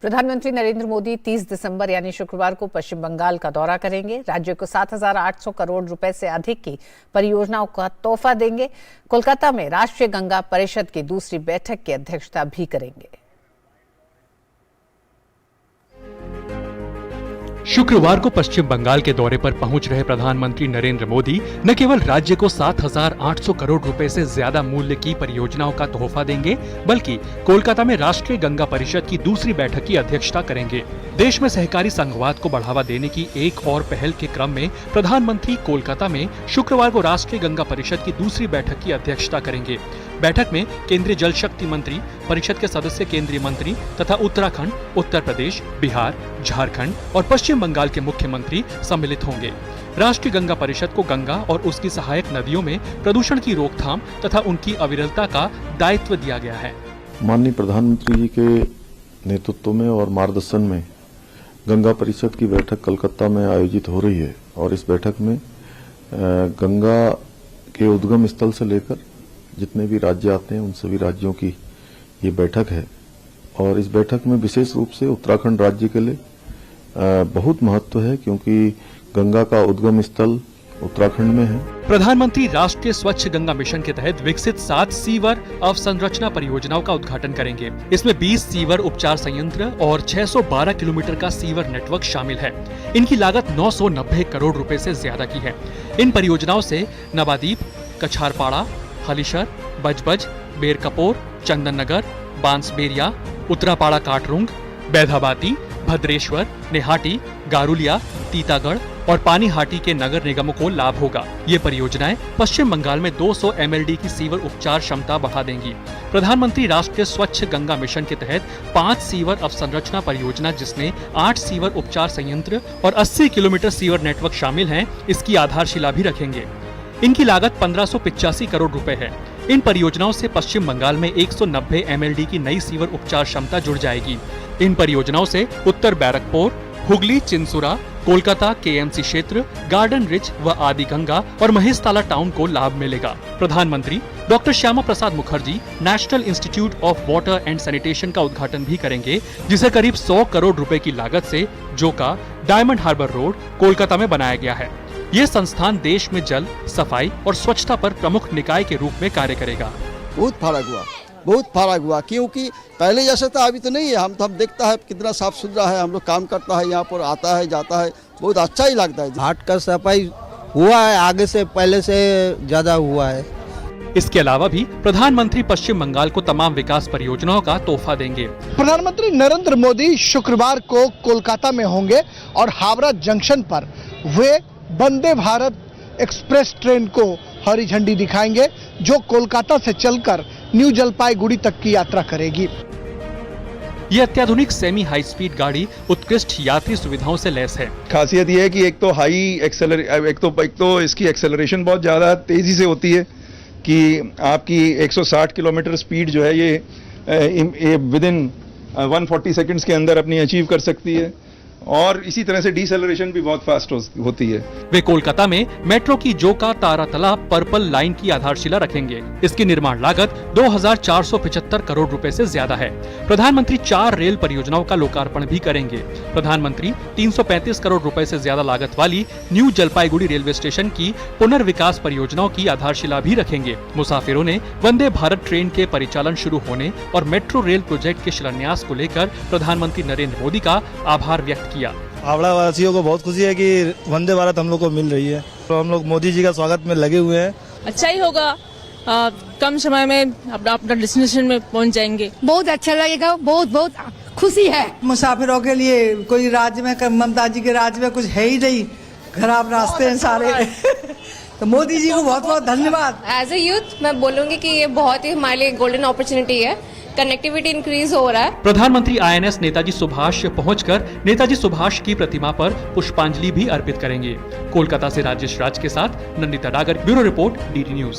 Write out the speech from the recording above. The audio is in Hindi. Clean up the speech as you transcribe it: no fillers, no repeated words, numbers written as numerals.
प्रधानमंत्री नरेंद्र मोदी 30 दिसंबर यानी शुक्रवार को पश्चिम बंगाल का दौरा करेंगे। राज्य को 7,800 करोड़ रुपए से अधिक की परियोजनाओं का तोहफा देंगे। कोलकाता में राष्ट्रीय गंगा परिषद की दूसरी बैठक की अध्यक्षता भी करेंगे। शुक्रवार को पश्चिम बंगाल के दौरे पर पहुंच रहे प्रधानमंत्री नरेंद्र मोदी न केवल राज्य को 7,800 करोड़ रुपए से ज्यादा मूल्य की परियोजनाओं का तोहफा देंगे, बल्कि कोलकाता में राष्ट्रीय गंगा परिषद की दूसरी बैठक की अध्यक्षता करेंगे। देश में सहकारी संघवाद को बढ़ावा देने की एक और पहल के क्रम में प्रधानमंत्री कोलकाता में शुक्रवार को राष्ट्रीय गंगा परिषद की दूसरी बैठक की अध्यक्षता करेंगे। बैठक में केंद्रीय जल शक्ति मंत्री, परिषद के सदस्य केंद्रीय मंत्री तथा उत्तराखंड, उत्तर प्रदेश, बिहार, झारखंड और पश्चिम बंगाल के मुख्यमंत्री सम्मिलित होंगे। राष्ट्रीय गंगा परिषद को गंगा और उसकी सहायक नदियों में प्रदूषण की रोकथाम तथा उनकी अविरलता का दायित्व दिया गया है। माननीय प्रधानमंत्री जी के नेतृत्व में और मार्गदर्शन में गंगा परिषद की बैठक कलकत्ता में आयोजित हो रही है और इस बैठक में गंगा के उद्गम स्थल से लेकर जितने भी राज्य आते हैं उन सभी राज्यों की ये बैठक है और इस बैठक में विशेष रूप से उत्तराखंड राज्य के लिए बहुत महत्व है क्योंकि गंगा का उद्गम स्थल उत्तराखंड में है। प्रधानमंत्री राष्ट्रीय स्वच्छ गंगा मिशन के तहत विकसित 7 सीवर अवसंरचना परियोजनाओं का उद्घाटन करेंगे। इसमें 20 सीवर उपचार संयंत्र और 612 किलोमीटर का सीवर नेटवर्क शामिल है। इनकी लागत 990 करोड़ रुपए से ज्यादा की है। इन परियोजनाओं से नवादीप, कछारपाड़ा, हलीशर, बजबज, बेरकपोर, चंदन नगर, बांसबेरिया, उत्तरापाड़ा काटरुंग, बैधाबाती, भद्रेश्वर, नेहाटी, गारुलिया, तीतागढ़ और पानीहाटी के नगर निगमों को लाभ होगा। ये परियोजनाएं पश्चिम बंगाल में 200 MLD की सीवर उपचार क्षमता बढ़ा देंगी। प्रधानमंत्री राष्ट्रीय स्वच्छ गंगा मिशन के तहत 5 सीवर अवसंरचना परियोजना जिसमें 8 सीवर उपचार संयंत्र और 80 किलोमीटर सीवर नेटवर्क शामिल हैं, इसकी आधारशिला भी रखेंगे। इनकी लागत 1585 करोड़ रुपए है। इन परियोजनाओं से पश्चिम बंगाल में 190 MLD की नई सीवर उपचार क्षमता जुड़ जाएगी। इन परियोजनाओं से उत्तर बैरकपुर, हुगली, चिंसुरा, कोलकाता KMC क्षेत्र, गार्डन रिच व आदि गंगा और महेशताला टाउन को लाभ मिलेगा। प्रधानमंत्री doctor Shyama Prasad Mukherjee national institute of water and sanitation का उद्घाटन भी करेंगे, जिसे करीब 100 करोड़ रुपए की लागत से जोका डायमंड हार्बर रोड, कोलकाता में बनाया गया है। ये संस्थान देश में जल, सफाई और स्वच्छता पर प्रमुख निकाय के रूप में कार्य करेगा। बहुत फर्क हुआ क्योंकि पहले जैसे था अभी तो नहीं है। हम देखता है कितना साफ सुथरा है, हम लोग काम करता है, यहाँ पर आता है जाता है, बहुत अच्छा ही लगता है। घाट का सफाई हुआ है, आगे से पहले से ज्यादा हुआ है। इसके अलावा भी प्रधानमंत्री पश्चिम बंगाल को तमाम विकास परियोजनाओं का तोहफा देंगे। प्रधानमंत्री नरेंद्र मोदी शुक्रवार को कोलकाता में होंगे और हावड़ा जंक्शन पर वे वंदे भारत एक्सप्रेस ट्रेन को हरी झंडी दिखाएंगे, जो कोलकाता से चलकर न्यू जलपाईगुड़ी तक की यात्रा करेगी। ये अत्याधुनिक सेमी हाई स्पीड गाड़ी उत्कृष्ट यात्री सुविधाओं से लैस है। खासियत ये है कि एक तो इसकी एक्सेलरेशन बहुत ज्यादा तेजी से होती है कि आपकी 160 किलोमीटर स्पीड जो है ये विद इन 140 सेकंड्स के अंदर अपनी अचीव कर सकती है और इसी तरह से डिसेलरेशन भी बहुत फास्ट होती है। वे कोलकाता में मेट्रो की जोका तारातला पर्पल लाइन की आधारशिला रखेंगे। इसकी निर्माण लागत 2,475 करोड़ रुपए से ज्यादा है। प्रधानमंत्री 4 रेल परियोजनाओं का लोकार्पण भी करेंगे। प्रधानमंत्री 335 करोड़ रुपए से ज्यादा लागत वाली न्यू जलपाईगुड़ी रेलवे स्टेशन की पुनर्विकास परियोजनाओं की आधारशिला भी रखेंगे। मुसाफिरों ने वंदे भारत ट्रेन के परिचालन शुरू होने और मेट्रो रेल प्रोजेक्ट के शिलान्यास को लेकर प्रधानमंत्री नरेंद्र मोदी का आभार व्यक्त किया। हावड़ा वासियों को बहुत खुशी है कि वंदे भारत हम लोग को मिल रही है, तो हम लोग मोदी जी का स्वागत में लगे हुए हैं। अच्छा ही होगा, कम समय में अपना डेस्टिनेशन में पहुंच जाएंगे। बहुत अच्छा लगेगा, बहुत खुशी है। मुसाफिरों के लिए कोई राज्य में, ममता जी के राज्य में कुछ है ही नहीं, खराब रास्ते हैं सारे तो मोदी जी को बहुत बहुत धन्यवाद। एज ए यूथ मैं बोलूंगी कि ये बहुत ही हमारे लिए गोल्डन अपॉर्चुनिटी है। कनेक्टिविटी इंक्रीज हो रहा है। प्रधानमंत्री INS नेताजी सुभाष पहुंचकर नेताजी सुभाष की प्रतिमा पर पुष्पांजलि भी अर्पित करेंगे। कोलकाता से राजेश राज के साथ Nandita Dagar, bureau report, DD news.